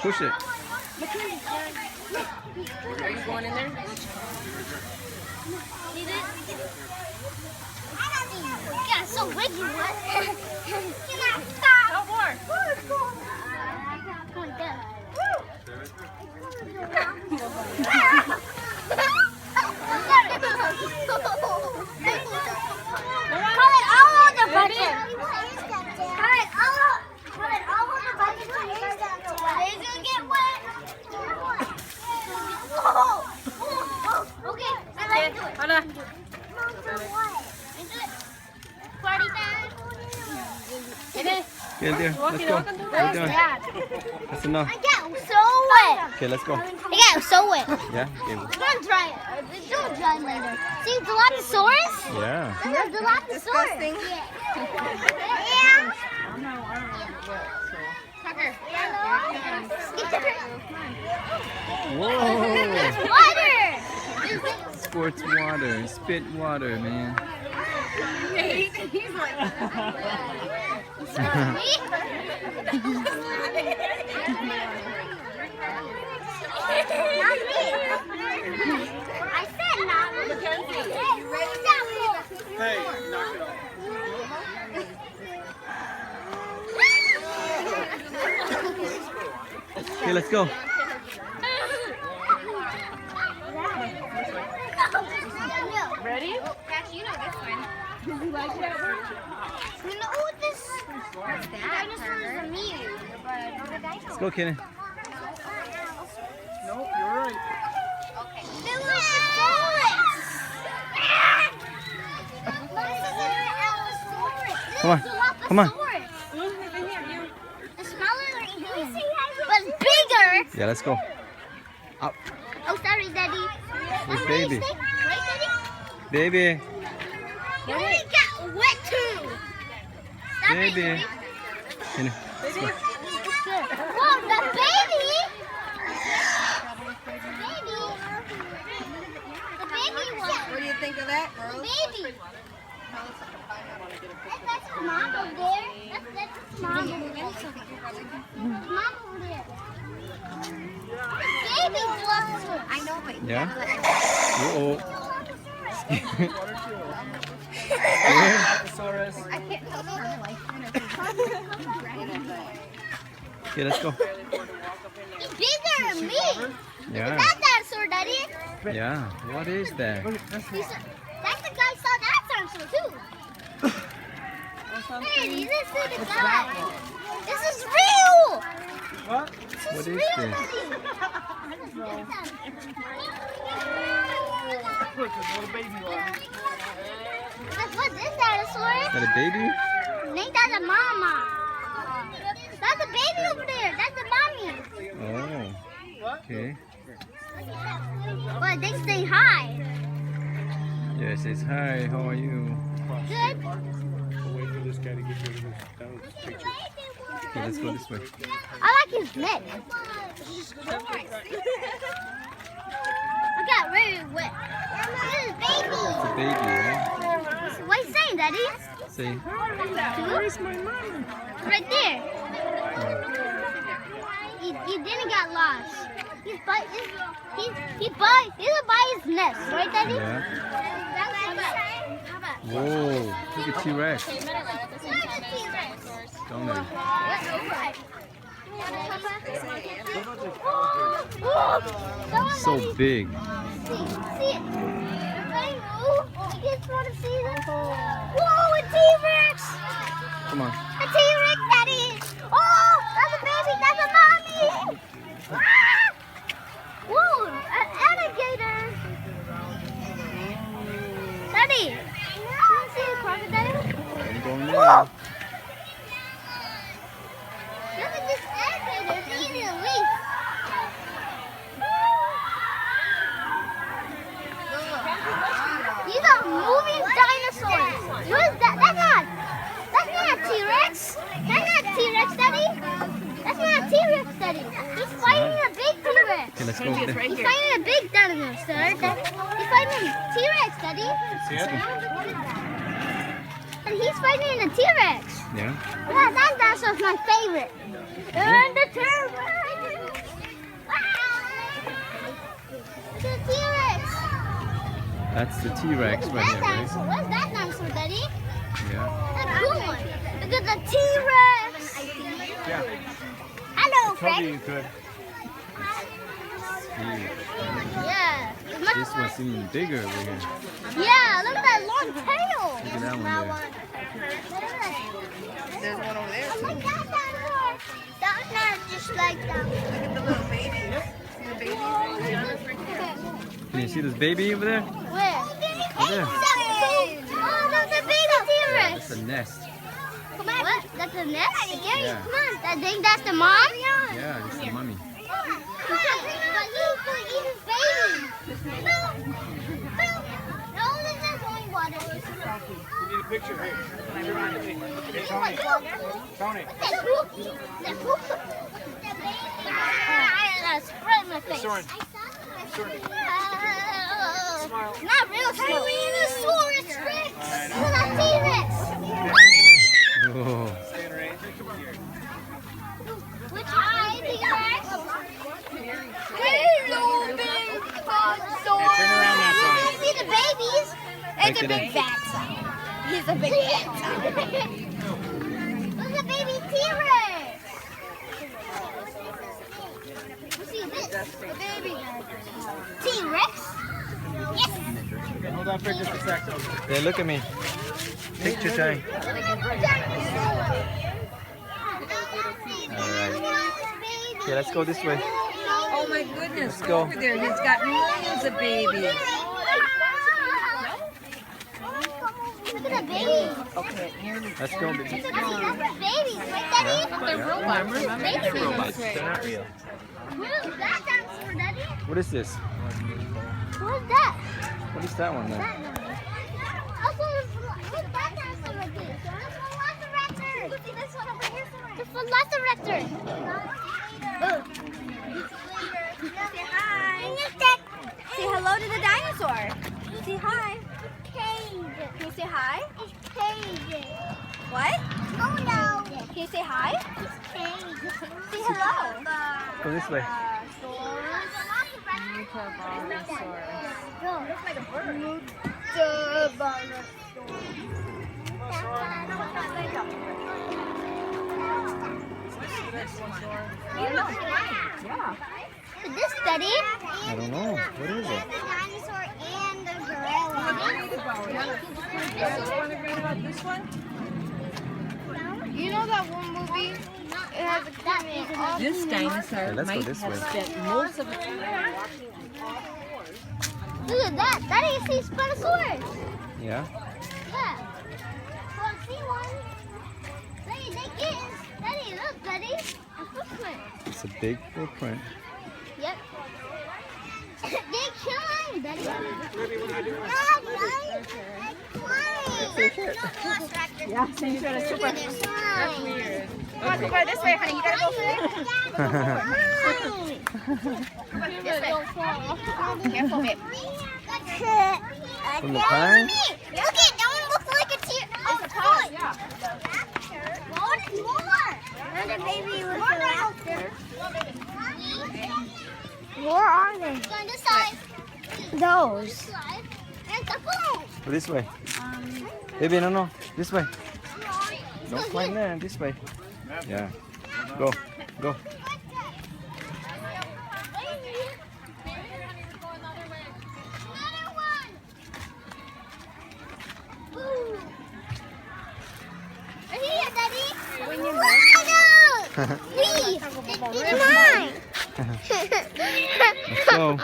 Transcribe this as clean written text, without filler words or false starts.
Push it. Are you going in there? Yeah, so wiggy, what? Stop. No more. Going down. Call it all on the bucket. Call it all on the bucket. It's gonna get wet. Okay, I like to do it. Hold on. Party time. Get there. Let's go. What are you doing? That's enough. I got so wet. Okay, let's go. I got so wet. Yeah. Okay. It's gonna dry. It'll dry later. See, Dilophosaurus? Yeah. There's Dilophosaurus. Disgusting. Yeah. Tucker. Whoa. Water. Squirts water. Spit water, man. He's like. Not me. I said not me. Hey, knock it off. Okay, let's go. Ready? You know this one. You know this? Dinosaurs are mean. Let's go, Kenan. Nope, you're right. Come on. Come on. The smaller but bigger. Yeah, let's go. Up. Oh, sorry, Daddy. Where's baby? Right, Baby. Daddy? We got wet too. Stop Baby. it, Kenan, let's go. Whoa, the baby. The baby one. What do you think of that, The girls? baby. That's mom over there. That's mom over there. Mom over there. Baby Dilophosaurus. I know, but Yeah? Uh-oh. Saurus. I can't tell from my life. Okay, let's go. He's bigger than me. Yeah. That dinosaur, Daddy. Yeah. What is that? That's the guy saw that dinosaur too. Hey, this is the guy. This is real. What? This What is is real, this? Daddy. Look, there's a little baby one. What's this dinosaur? Is that a baby? I think that's a mama. That's a baby over there. That's the mommy. Oh. Okay. But they stay high. Yes, it's hi. How are you? Good. We'll wait for this guy to get rid of his picture. Okay, let's go this way. I like his neck. I got really wet. This is baby. It's a baby, right? What are you saying, Daddy? Say, Where's my mom? Right there. He didn't get lost. He's by his nest, right, Daddy? yeah. That's Whoa. Look at T-Rex. Don't they? So big. See it. Ready? Move. You guys want to see this? Whoa, a T-Rex! Come on. A T-Rex, Daddy! Oh, that's a baby. That's a mommy. Ah! Whoa, an alligator. Daddy, you want to see a crocodile? I'm going Whoa! there. Look at this alligator. It's eating a leaf. These are moving dinosaurs. What is that? That's not a T-Rex. That's not a T-Rex, Daddy. That's not a T-Rex, Daddy. He's fighting a big T-Rex. Okay, let's go over there. He's fighting a big dinosaur. He's fighting a T-Rex, Daddy. See it? And he's fighting a T-Rex. Yeah. Yeah, that dinosaur's my favorite. And the T-Rex. That's the T-Rex right here, right? Where's that dinosaur, Daddy? Yeah. That's a cool one. Look at the T-Rex. Yeah. Hello, Probably Frank. you could. Yeah. This one's even bigger over here. Yeah, look at that long tail. Look at that one there. There's one over there. I like that dinosaur. That's not just like that. Look at the little babies. See the babies? Can you see this baby over there? Where? Over there. Oh, that's a baby T-Rex. It's a nest. What? That's a nest? Yeah. Come on. I think that's the mom? Yeah, it's the mummy. But look, even babies. No, there's only water. You need a picture here. Hey, Tony. Tony. That's poop. That's poop. That's right in my face. Soren. Soren. Not real Tyrannosaurus Rex. Look at that T-Rex. Oh. Stand right. Come here. Which eye, T-Rex? Hello, big dinosaur. Turn around now, Tony. I see the babies. It's a big fat son. He's a big fat son. Look at baby T-Rex. See this? The baby T-Rex. Yes. Hold on for just a sec. Hey, look at me. Picture time. Okay, let's go this way. Oh my goodness. Let's go. Over there, he's got millions of babies. Look at the babies. Okay, here we Let's go. Baby. That's babies, right, Daddy? They're robots. Remember? Babies. They're not real. Who's that dinosaur, Daddy? What is this? Who's that? What is that one then? Also, who's that dinosaur right there? That's Velociraptor. Look at this one over here. The Velociraptor. Say hi. Say hello to the dinosaur. Say hi. Cage. Can you say hi? It's cage. What? Oh no. Can you say hi? It's cage. Say hello. Go this way. Go. Looks like a bird. Yeah. This Daddy? I don't know. What is it? The dinosaur and the gorilla. This one? You know that one movie? It has a camera. This dinosaur Okay, let's go might this have way. spent most of its time watching. Look at that. Daddy, you see Spinosaurus? Yeah. Yeah. Oh, see one? Daddy, they get it. Daddy, look, Daddy. A footprint. It's a big footprint. Yep. They killing, Daddy. Yeah, same sort of super. That's weird. Come on, this way, honey. You gotta go this way. Careful, babe. From the pine? Look it, that one looks like a tear. Oh, it's hot. Yeah. More. Another baby was out there. Where are they? On this side. Those. And the boom. Go this way. Baby, no. This way. Don't climb there. This way. Yeah. Go. Go. Let's go.